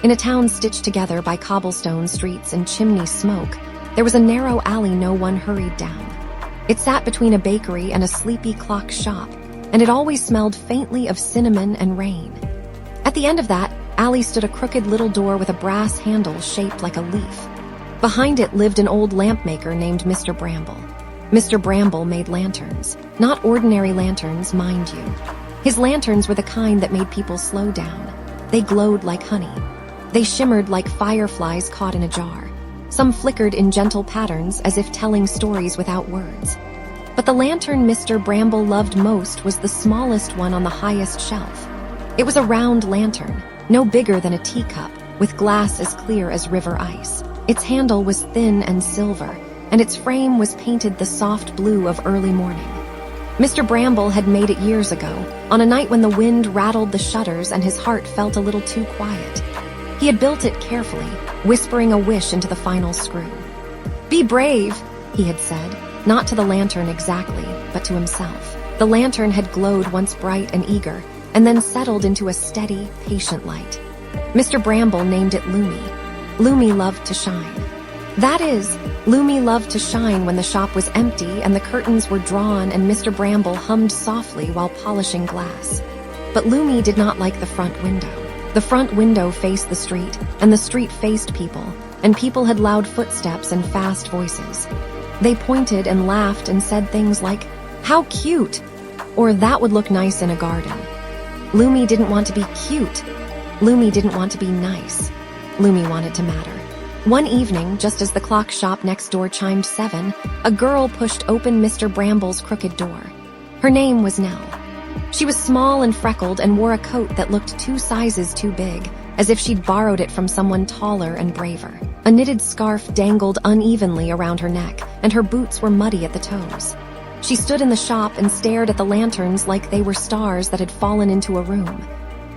In a town stitched together by cobblestone streets and chimney smoke, there was a narrow alley no one hurried down. It sat between a bakery and a sleepy clock shop, and it always smelled faintly of cinnamon and rain. At the end of that alley stood a crooked little door with a brass handle shaped like a leaf. Behind it lived an old lamp maker named Mr. Bramble. Mr. Bramble made lanterns, not ordinary lanterns, mind you. His lanterns were the kind that made people slow down. They glowed like honey. They shimmered like fireflies caught in a jar. Some flickered in gentle patterns as if telling stories without words. But the lantern Mr. Bramble loved most was the smallest one on the highest shelf. It was a round lantern, no bigger than a teacup, with glass as clear as river ice. Its handle was thin and silver, and its frame was painted the soft blue of early morning. Mr. Bramble had made it years ago, on a night when the wind rattled the shutters and his heart felt a little too quiet. He had built it carefully, whispering a wish into the final screw. "Be brave," he had said, not to the lantern exactly, but to himself. The lantern had glowed once bright and eager, and then settled into a steady, patient light. Mr. Bramble named it Lumi. Lumi loved to shine. That is, Lumi loved to shine when the shop was empty and the curtains were drawn and Mr. Bramble hummed softly while polishing glass. But Lumi did not like the front window. The front window faced the street, and the street faced people, and people had loud footsteps and fast voices. They pointed and laughed and said things like, "How cute!" or "That would look nice in a garden." Lumi didn't want to be cute. Lumi didn't want to be nice. Lumi wanted to matter. One evening, just as the clock shop next door chimed 7, a girl pushed open Mr. Bramble's crooked door. Her name was Nell. She was small and freckled and wore a coat that looked 2 sizes too big, as if she'd borrowed it from someone taller and braver. A knitted scarf dangled unevenly around her neck, and her boots were muddy at the toes. She stood in the shop and stared at the lanterns like they were stars that had fallen into a room.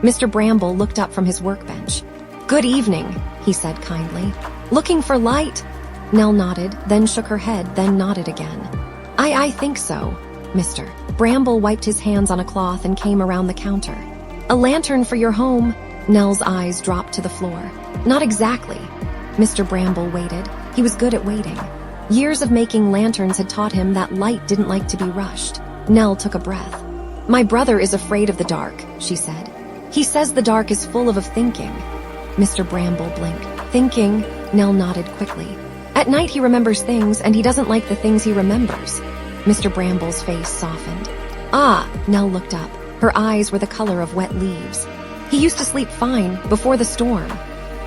Mr. Bramble looked up from his workbench. "Good evening," he said kindly. "Looking for light?" Nell nodded, then shook her head, then nodded again. I think so, Mr. Bramble wiped his hands on a cloth and came around the counter. "A lantern for your home?" Nell's eyes dropped to the floor. "Not exactly." Mr. Bramble waited. He was good at waiting. Years of making lanterns had taught him that light didn't like to be rushed. Nell took a breath. "My brother is afraid of the dark," she said. "He says the dark is full of thinking." Mr. Bramble blinked. "Thinking?" Nell nodded quickly. "At night he remembers things, and he doesn't like the things he remembers." Mr. Bramble's face softened. "Ah," Nell looked up. Her eyes were the color of wet leaves. "He used to sleep fine, before the storm."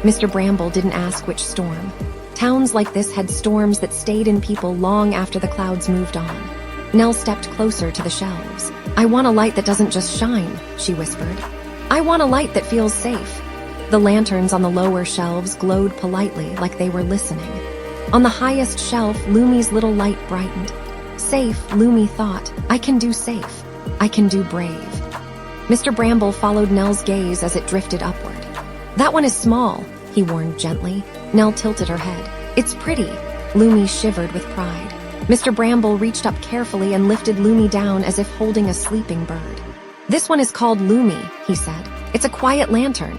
Mr. Bramble didn't ask which storm. Towns like this had storms that stayed in people long after the clouds moved on. Nell stepped closer to the shelves. "I want a light that doesn't just shine," she whispered. "I want a light that feels safe." The lanterns on the lower shelves glowed politely like they were listening. On the highest shelf, Lumi's little light brightened. Safe, Lumi thought. I can do safe. I can do brave. Mr. Bramble followed Nell's gaze as it drifted upward. "That one is small," he warned gently. Nell tilted her head. "It's pretty." Lumi shivered with pride. Mr. Bramble reached up carefully and lifted Lumi down as if holding a sleeping bird. "This one is called Lumi," he said. "It's a quiet lantern."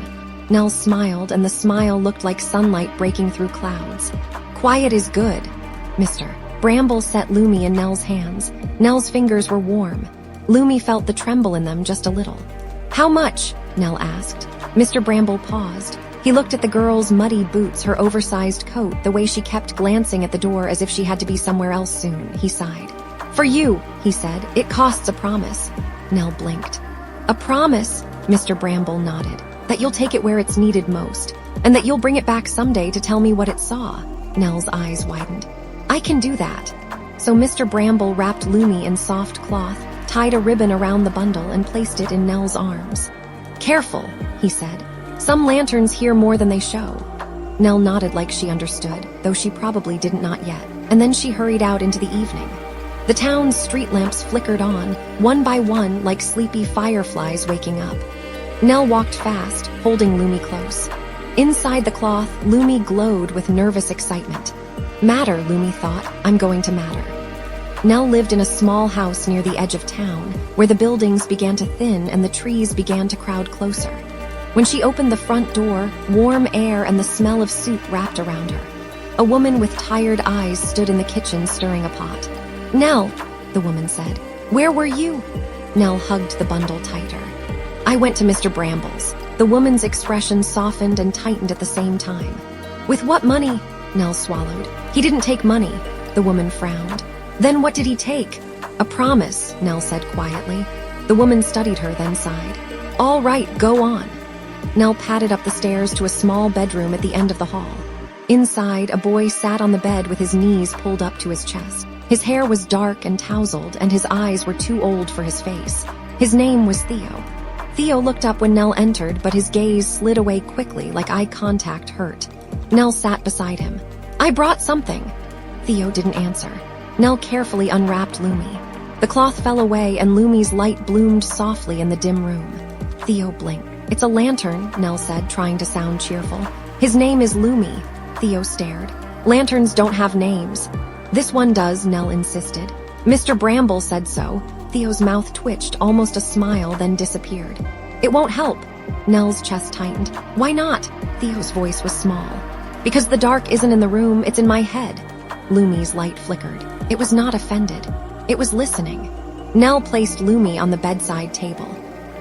Nell smiled, and the smile looked like sunlight breaking through clouds. "Quiet is good." Mr. Bramble set Lumi in Nell's hands. Nell's fingers were warm. Lumi felt the tremble in them just a little. "How much?" Nell asked. Mr. Bramble paused. He looked at the girl's muddy boots, her oversized coat, the way she kept glancing at the door as if she had to be somewhere else soon. He sighed. "For you," he said. "It costs a promise." Nell blinked. "A promise?" Mr. Bramble nodded. "That you'll take it where it's needed most, and that you'll bring it back someday to tell me what it saw." Nell's eyes widened. "I can do that." So Mr. Bramble wrapped Lumi in soft cloth, tied a ribbon around the bundle, and placed it in Nell's arms. "Careful," he said. "Some lanterns hear more than they show." Nell nodded like she understood, though she probably didn't not yet, and then she hurried out into the evening. The town's street lamps flickered on, one by one, like sleepy fireflies waking up. Nell walked fast, holding Lumi close. Inside the cloth, Lumi glowed with nervous excitement. Matter, Lumi thought. I'm going to matter. Nell lived in a small house near the edge of town, where the buildings began to thin and the trees began to crowd closer. When she opened the front door, warm air and the smell of soup wrapped around her. A woman with tired eyes stood in the kitchen stirring a pot. "Nell," the woman said, "where were you?" Nell hugged the bundle tighter. "I went to Mr. Bramble's." The woman's expression softened and tightened at the same time. "With what money?" Nell swallowed. "He didn't take money." The woman frowned. "Then what did he take?" "A promise," Nell said quietly. The woman studied her, then sighed. "All right, go on." Nell padded up the stairs to a small bedroom at the end of the hall. Inside, a boy sat on the bed with his knees pulled up to his chest. His hair was dark and tousled, and his eyes were too old for his face. His name was Theo. Theo looked up when Nell entered, but his gaze slid away quickly like eye contact hurt. Nell sat beside him. "I brought something." Theo didn't answer. Nell carefully unwrapped Lumi. The cloth fell away and Lumi's light bloomed softly in the dim room. Theo blinked. "It's a lantern," Nell said, trying to sound cheerful. "His name is Lumi." Theo stared. "Lanterns don't have names." "This one does," Nell insisted. "Mr. Bramble said so." Theo's mouth twitched, almost a smile, then disappeared. "It won't help." Nell's chest tightened. "Why not?" Theo's voice was small. "Because the dark isn't in the room, it's in my head." Lumi's light flickered. It was not offended. It was listening. Nell placed Lumi on the bedside table.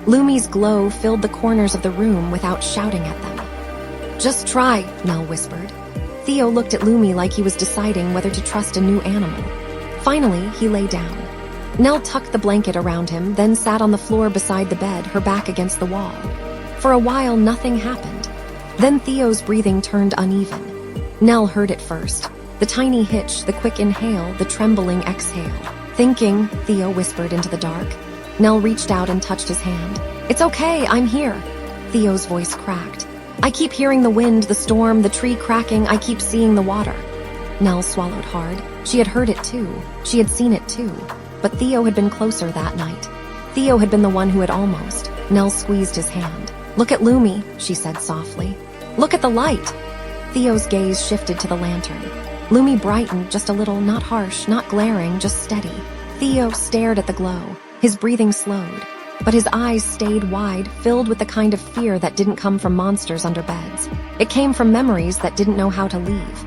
Lumi's glow filled the corners of the room without shouting at them. "Just try," Nell whispered. Theo looked at Lumi like he was deciding whether to trust a new animal. Finally, he lay down. Nell tucked the blanket around him, then sat on the floor beside the bed, her back against the wall. For a while, nothing happened. Then Theo's breathing turned uneven. Nell heard it first. The tiny hitch, the quick inhale, the trembling exhale. "Thinking," Theo whispered into the dark. Nell reached out and touched his hand. "It's okay, I'm here." Theo's voice cracked. "I keep hearing the wind, the storm, the tree cracking, I keep seeing the water." Nell swallowed hard. She had heard it too. She had seen it too. But Theo had been closer that night. Theo had been the one who had almost. Nell squeezed his hand. "Look at Lumi," she said softly. "Look at the light." Theo's gaze shifted to the lantern. Lumi brightened just a little, not harsh, not glaring, just steady. Theo stared at the glow. His breathing slowed. But his eyes stayed wide, filled with the kind of fear that didn't come from monsters under beds. It came from memories that didn't know how to leave.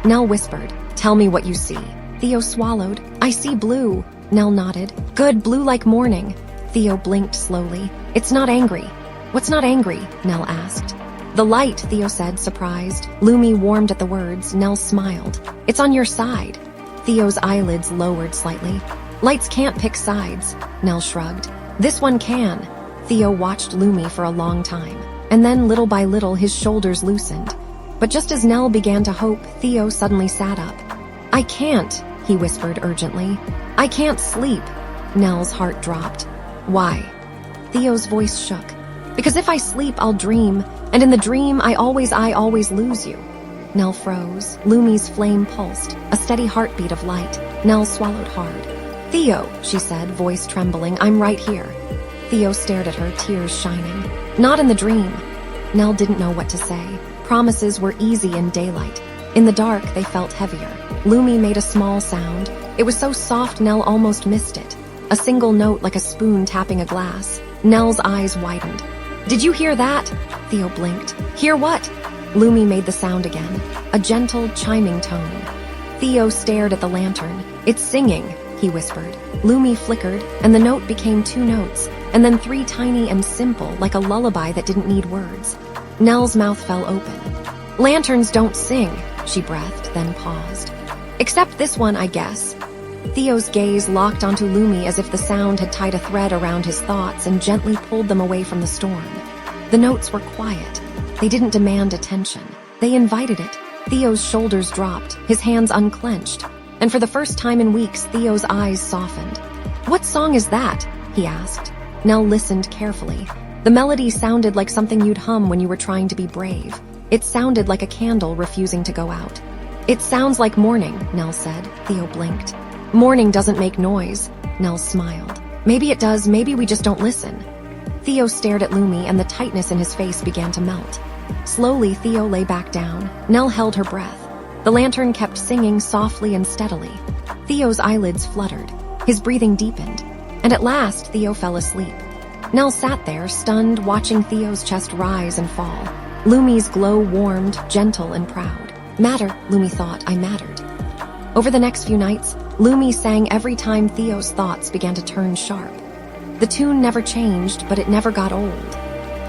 Nell whispered, "Tell me what you see." Theo swallowed. "I see blue." Nell nodded. "Good, blue like morning." Theo blinked slowly. "It's not angry." "What's not angry?" Nell asked. "The light," Theo said, surprised. Lumi warmed at the words. Nell smiled. "It's on your side." Theo's eyelids lowered slightly. "Lights can't pick sides." Nell shrugged. "This one can." Theo watched Lumi for a long time, and then little by little his shoulders loosened. But just as Nell began to hope, Theo suddenly sat up. "I can't," he whispered urgently. "I can't sleep." Nell's heart dropped. "Why?" Theo's voice shook. "Because if I sleep, I'll dream, and in the dream, I always lose you." Nell froze. Lumi's flame pulsed, a steady heartbeat of light. Nell swallowed hard. "Theo," she said, voice trembling, "I'm right here." Theo stared at her, tears shining. "Not in the dream." Nell didn't know what to say. Promises were easy in daylight. In the dark, they felt heavier. Lumi made a small sound. It was so soft Nell almost missed it. A single note like a spoon tapping a glass. Nell's eyes widened. "Did you hear that?" Theo blinked. "Hear what?" Lumi made the sound again, a gentle, chiming tone. Theo stared at the lantern. "It's singing," he whispered. Lumi flickered, and the note became 2 notes, and then 3 tiny and simple, like a lullaby that didn't need words. Nell's mouth fell open. "Lanterns don't sing," she breathed, then paused. "Except this one, I guess." Theo's gaze locked onto Lumi as if the sound had tied a thread around his thoughts and gently pulled them away from the storm. The notes were quiet. They didn't demand attention. They invited it. Theo's shoulders dropped, his hands unclenched, and for the first time in weeks, Theo's eyes softened. "What song is that?" he asked. Nell listened carefully. The melody sounded like something you'd hum when you were trying to be brave. It sounded like a candle refusing to go out. "It sounds like morning," Nell said. Theo blinked. "Morning doesn't make noise." Nell smiled. "Maybe it does, maybe we just don't listen." Theo stared at Lumi and the tightness in his face began to melt. Slowly, Theo lay back down. Nell held her breath. The lantern kept singing softly and steadily. Theo's eyelids fluttered. His breathing deepened. And at last, Theo fell asleep. Nell sat there, stunned, watching Theo's chest rise and fall. Lumi's glow warmed, gentle and proud. Matter, Lumi thought, I mattered. Over the next few nights, Lumi sang every time Theo's thoughts began to turn sharp. The tune never changed, but it never got old.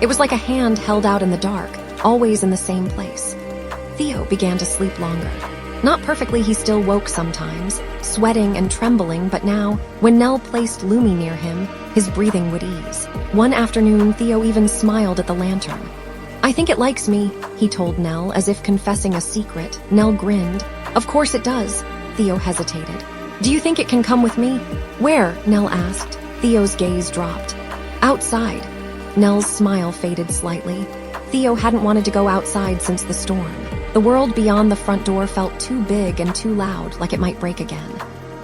It was like a hand held out in the dark, always in the same place. Theo began to sleep longer. Not perfectly, he still woke sometimes, sweating and trembling, but now, when Nell placed Lumi near him, his breathing would ease. One afternoon, Theo even smiled at the lantern. I think it likes me, he told Nell, as if confessing a secret. Nell grinned. Of course it does. Theo hesitated. Do you think it can come with me? Where? Nell asked. Theo's gaze dropped. Outside. Nell's smile faded slightly. Theo hadn't wanted to go outside since the storm. The world beyond the front door felt too big and too loud, like it might break again.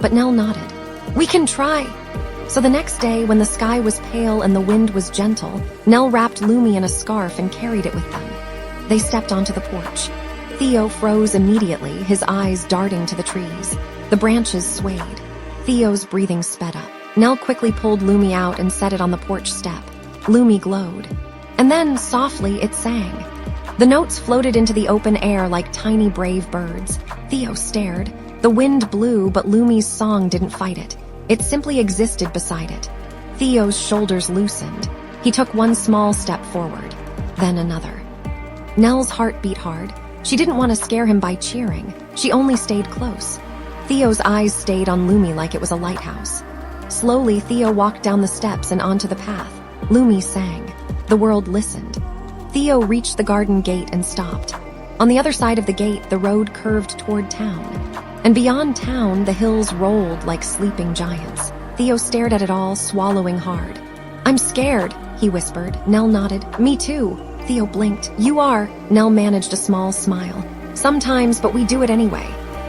But Nell nodded. We can try. So the next day, when the sky was pale and the wind was gentle, Nell wrapped Lumi in a scarf and carried it with them. They stepped onto the porch. Theo froze immediately, his eyes darting to the trees. The branches swayed. Theo's breathing sped up. Nell quickly pulled Lumi out and set it on the porch step. Lumi glowed. And then, softly, it sang. The notes floated into the open air like tiny brave birds. Theo stared. The wind blew, but Lumi's song didn't fight it. It simply existed beside it. Theo's shoulders loosened. He took one small step forward, then another. Nell's heart beat hard. She didn't want to scare him by cheering. She only stayed close. Theo's eyes stayed on Lumi like it was a lighthouse. Slowly, Theo walked down the steps and onto the path. Lumi sang. The world listened. Theo reached the garden gate and stopped. On the other side of the gate, the road curved toward town. And beyond town, the hills rolled like sleeping giants. Theo stared at it all, swallowing hard. I'm scared, he whispered. Nell nodded. Me too. Theo blinked. You are. Nell managed a small smile. Sometimes, but we do it anyway.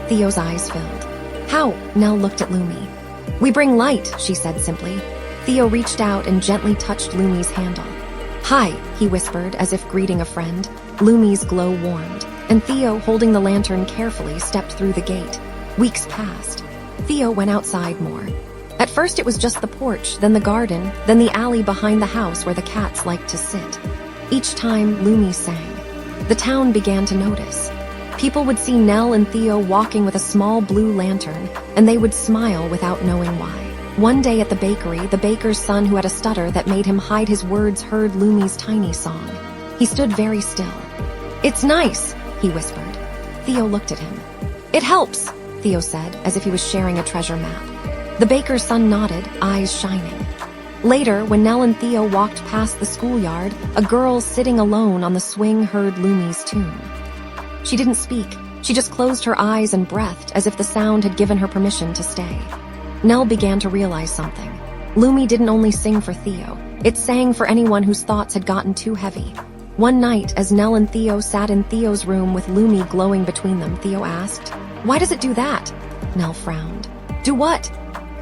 Theo's eyes filled. How? Nell looked at Lumi. We bring light, she said simply. Theo reached out and gently touched Lumi's handle. Hi, he whispered, as if greeting a friend. Lumi's glow warmed, and Theo, holding the lantern carefully, stepped through the gate. Weeks passed. Theo went outside more. At first it was just the porch, then the garden, then the alley behind the house where the cats liked to sit. Each time, Lumi sang. The town began to notice. People would see Nell and Theo walking with a small blue lantern, and they would smile without knowing why. One day at the bakery, the baker's son, who had a stutter that made him hide his words, heard Lumi's tiny song. He stood very still. It's nice, he whispered. Theo looked at him. It helps, Theo said, as if he was sharing a treasure map. The baker's son nodded, eyes shining. Later, when Nell and Theo walked past the schoolyard, a girl sitting alone on the swing heard Lumi's tune. She didn't speak. She just closed her eyes and breathed, as if the sound had given her permission to stay. Nell began to realize something. Lumi didn't only sing for Theo. It sang for anyone whose thoughts had gotten too heavy. One night, as Nell and Theo sat in Theo's room with Lumi glowing between them, Theo asked, Why does it do that? Nell frowned. Do what?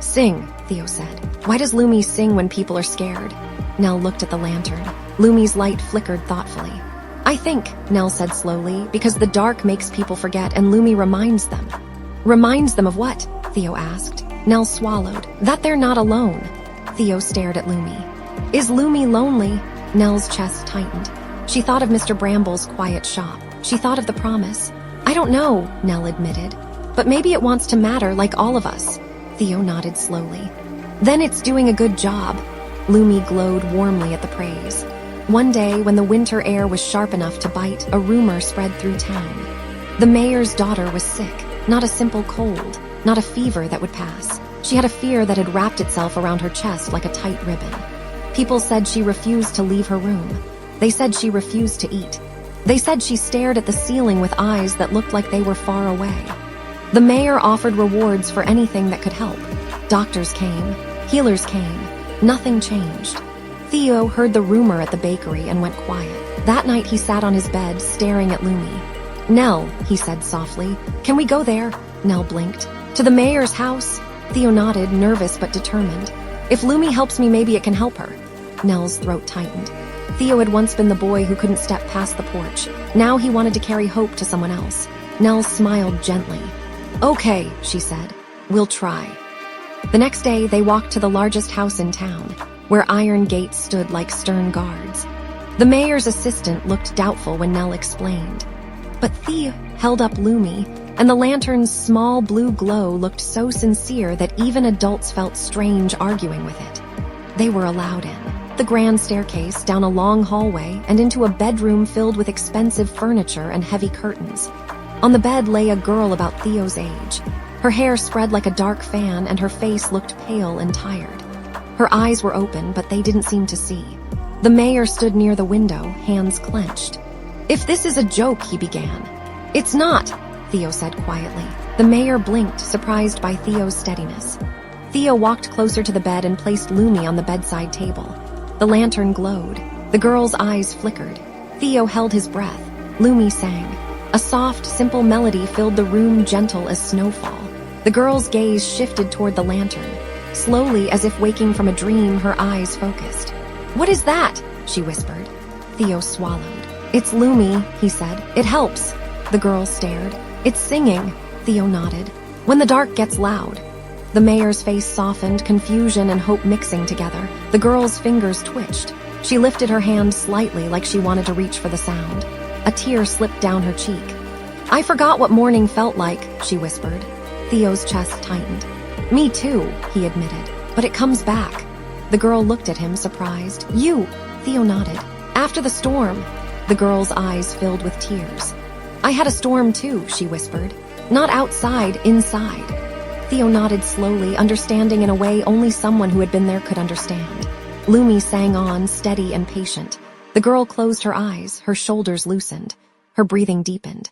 Sing, Theo said. Why does Lumi sing when people are scared? Nell looked at the lantern. Lumi's light flickered thoughtfully. I think, Nell said slowly, because the dark makes people forget and Lumi reminds them. Reminds them of what? Theo asked. Nell swallowed. That they're not alone. Theo stared at Lumi. Is Lumi lonely? Nell's chest tightened. She thought of Mr. Bramble's quiet shop. She thought of the promise. I don't know, Nell admitted. But maybe it wants to matter like all of us. Theo nodded slowly. Then it's doing a good job. Lumi glowed warmly at the praise. One day, when the winter air was sharp enough to bite, a rumor spread through town. The mayor's daughter was sick. Not a simple cold. Not a fever that would pass. She had a fear that had wrapped itself around her chest like a tight ribbon. People said she refused to leave her room. They said she refused to eat. They said she stared at the ceiling with eyes that looked like they were far away. The mayor offered rewards for anything that could help. Doctors came. Healers came. Nothing changed. Theo heard the rumor at the bakery and went quiet. That night he sat on his bed, staring at Lumi. Nell, he said softly, can we go there? Nell blinked. To the mayor's house? Theo nodded, nervous but determined. If Lumi helps me, maybe it can help her. Nell's throat tightened. Theo had once been the boy who couldn't step past the porch. Now he wanted to carry hope to someone else. Nell smiled gently. Okay, she said. We'll try. The next day, they walked to the largest house in town. where iron gates stood like stern guards. The mayor's assistant looked doubtful when Nell explained. But Thea held up Lumi, and the lantern's small blue glow looked so sincere that even adults felt strange arguing with it. They were allowed in. The grand staircase, down a long hallway, and into a bedroom filled with expensive furniture and heavy curtains. On the bed lay a girl about Theo's age. Her hair spread like a dark fan, and her face looked pale and tired. Her eyes were open, but they didn't seem to see. The mayor stood near the window, hands clenched. "If this is a joke," he began. "It's not," Theo said quietly. The mayor blinked, surprised by Theo's steadiness. Theo walked closer to the bed and placed Lumi on the bedside table. The lantern glowed. The girl's eyes flickered. Theo held his breath. Lumi sang. A soft, simple melody filled the room, gentle as snowfall. The girl's gaze shifted toward the lantern. Slowly, as if waking from a dream, her eyes focused. "What is that?" she whispered. Theo swallowed. "It's Lumi," he said. "It helps." The girl stared. "It's singing," Theo nodded. "When the dark gets loud." The mayor's face softened, confusion and hope mixing together. The girl's fingers twitched. She lifted her hand slightly like she wanted to reach for the sound. A tear slipped down her cheek. "I forgot what morning felt like," she whispered. Theo's chest tightened. "Me too," he admitted. "But it comes back." The girl looked at him, surprised. "You," Theo nodded. "After the storm." The girl's eyes filled with tears. "I had a storm too," she whispered. "Not outside, inside." Theo nodded slowly, understanding in a way only someone who had been there could understand. Lumi sang on, steady and patient. The girl closed her eyes, her shoulders loosened. Her breathing deepened.